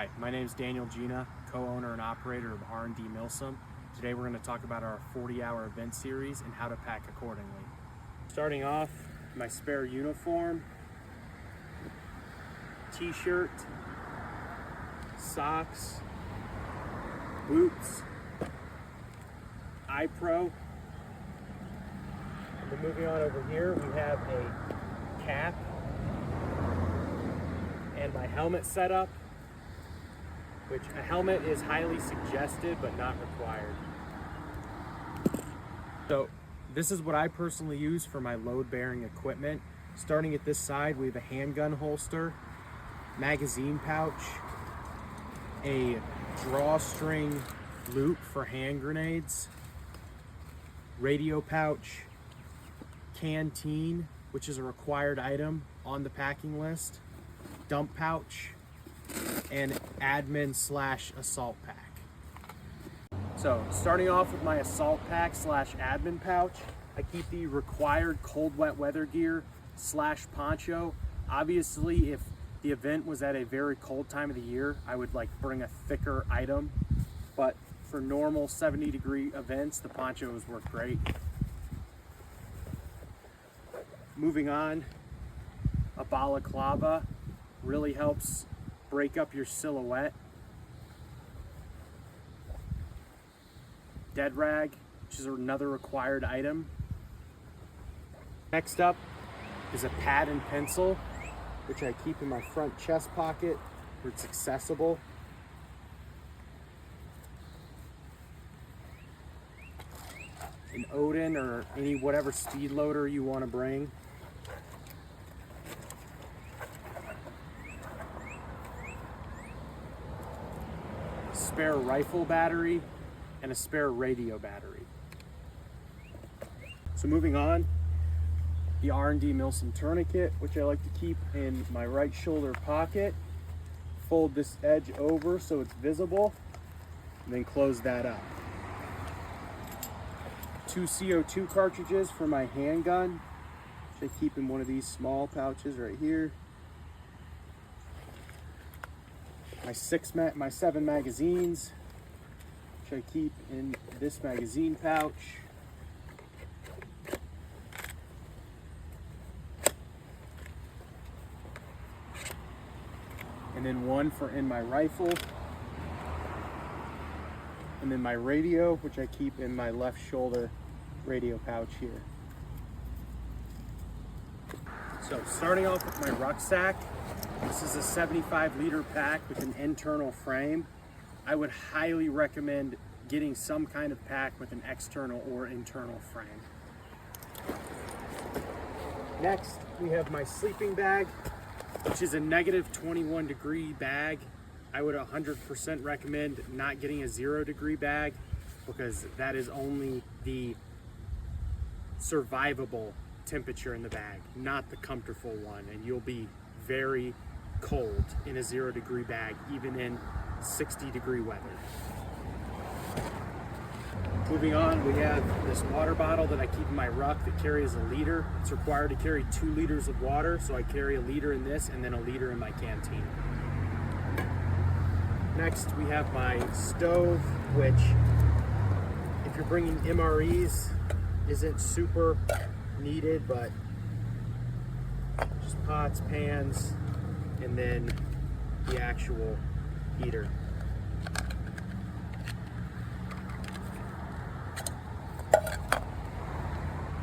Hi, my name is Daniel Gina, co-owner and operator of R&D MilSim. Today we're going to talk about our 40-hour event series and how to pack accordingly. Starting off, my spare uniform, t-shirt, socks, boots, eye pro. And then moving on over here, we have a cap and my helmet setup, which a helmet is highly suggested but not required. So this is what I personally use for my load-bearing equipment. Starting at this side, we have a handgun holster, magazine pouch, a drawstring loop for hand grenades, radio pouch, canteen, which is a required item on the packing list, dump pouch, and admin/assault pack. So starting off with my assault pack/admin pouch, I keep the required cold wet weather gear / poncho. Obviously, if the event was at a very cold time of the year, I would bring a thicker item, but for normal 70-degree events, the ponchos work great. Moving on, a balaclava really helps break up your silhouette. Dead rag, which is another required item. Next up is a pad and pencil, which I keep in my front chest pocket where it's accessible. An Odin or whatever speed loader you want to bring. Spare rifle battery and a spare radio battery. So moving on, the R&D MilSim tourniquet, which I like to keep in my right shoulder pocket. Fold this edge over so it's visible, and then close that up. 2 CO2 cartridges for my handgun, which I keep in one of these small pouches right here. My 7 magazines, which I keep in this magazine pouch. And then one for in my rifle. And then my radio, which I keep in my left shoulder radio pouch here. So starting off with my rucksack, this is a 75-liter pack with an internal frame. I would highly recommend getting some kind of pack with an external or internal frame. Next, we have my sleeping bag, which is a -21-degree bag. I would 100% recommend not getting a 0-degree bag because that is only the survivable temperature in the bag, not the comfortable one, and you'll be very cold in a 0-degree bag, even in 60-degree weather. Moving on, we have this water bottle that I keep in my ruck that carries a liter. It's required to carry 2 liters of water, so I carry a liter in this and then a liter in my canteen. Next, we have my stove, which, if you're bringing MREs, isn't super needed, but just pots, pans, and then the actual heater.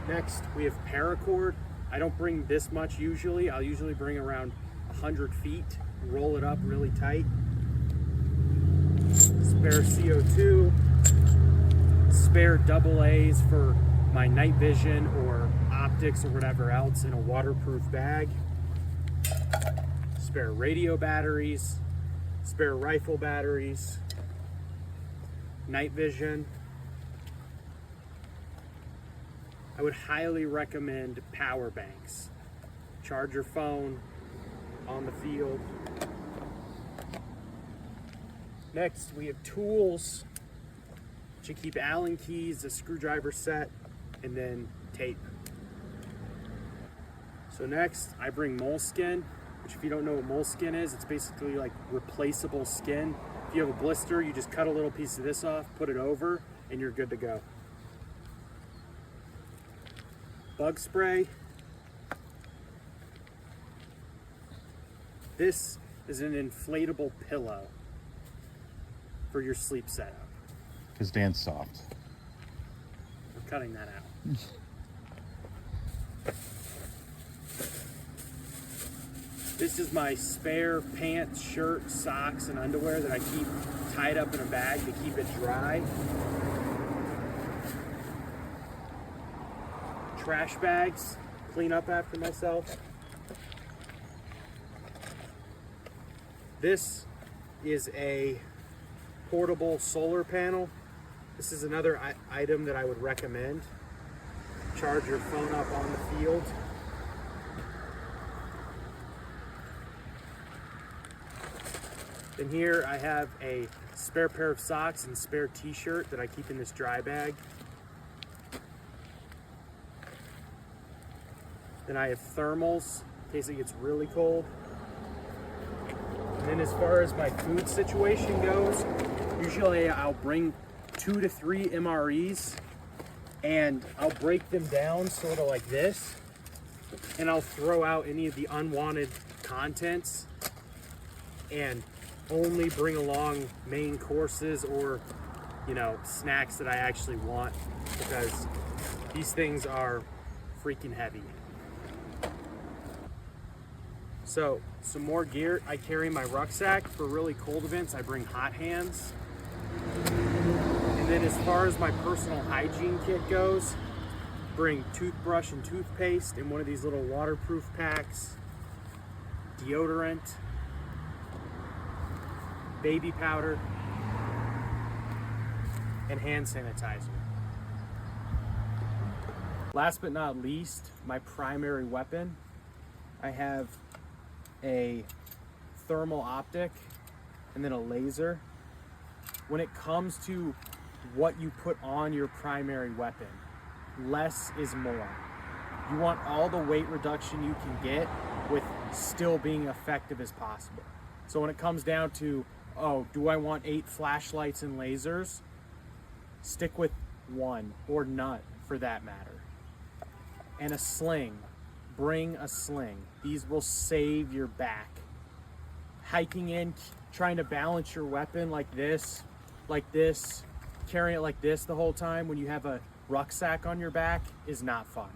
Next, we have paracord. I don't bring this much usually. I'll usually bring around 100 feet, roll it up really tight. Spare CO2, spare AA's for my night vision or optics or whatever else in a waterproof bag. Spare radio batteries, spare rifle batteries, night vision. I would highly recommend power banks. Charge your phone on the field. Next, we have tools, which you keep Allen keys, a screwdriver set, and then tape. So next, I bring moleskin. which if you don't know what moleskin is, it's basically like replaceable skin. If you have a blister, you just cut a little piece of this off, put it over, and you're good to go. Bug spray. This is an inflatable pillow for your sleep setup. Because Dan's soft. We're cutting that out. This is my spare pants, shirt, socks, and underwear that I keep tied up in a bag to keep it dry. Trash bags, clean up after myself. This is a portable solar panel. This is another item that I would recommend. Charge your phone up on the field. Then here I have a spare pair of socks and spare t-shirt that I keep in this dry bag. Then I have thermals in case it gets really cold. And then as far as my food situation goes, usually I'll bring 2 to 3 MREs and I'll break them down sort of like this, and I'll throw out any of the unwanted contents and only bring along main courses or, you know, snacks that I actually want, because these things are freaking heavy. So some more gear. I carry my rucksack for really cold events. I bring hot hands. And then as far as my personal hygiene kit goes, bring toothbrush and toothpaste in one of these little waterproof packs, deodorant, baby powder, and hand sanitizer. Last but not least, my primary weapon. I have a thermal optic and then a laser. When it comes to what you put on your primary weapon, less is more. You want all the weight reduction you can get with still being effective as possible. So when it comes down to, oh, do I want 8 flashlights and lasers? Stick with 1 or none for that matter. And a sling. Bring a sling. These will save your back. Hiking in, trying to balance your weapon like this, carrying it like this the whole time when you have a rucksack on your back is not fun.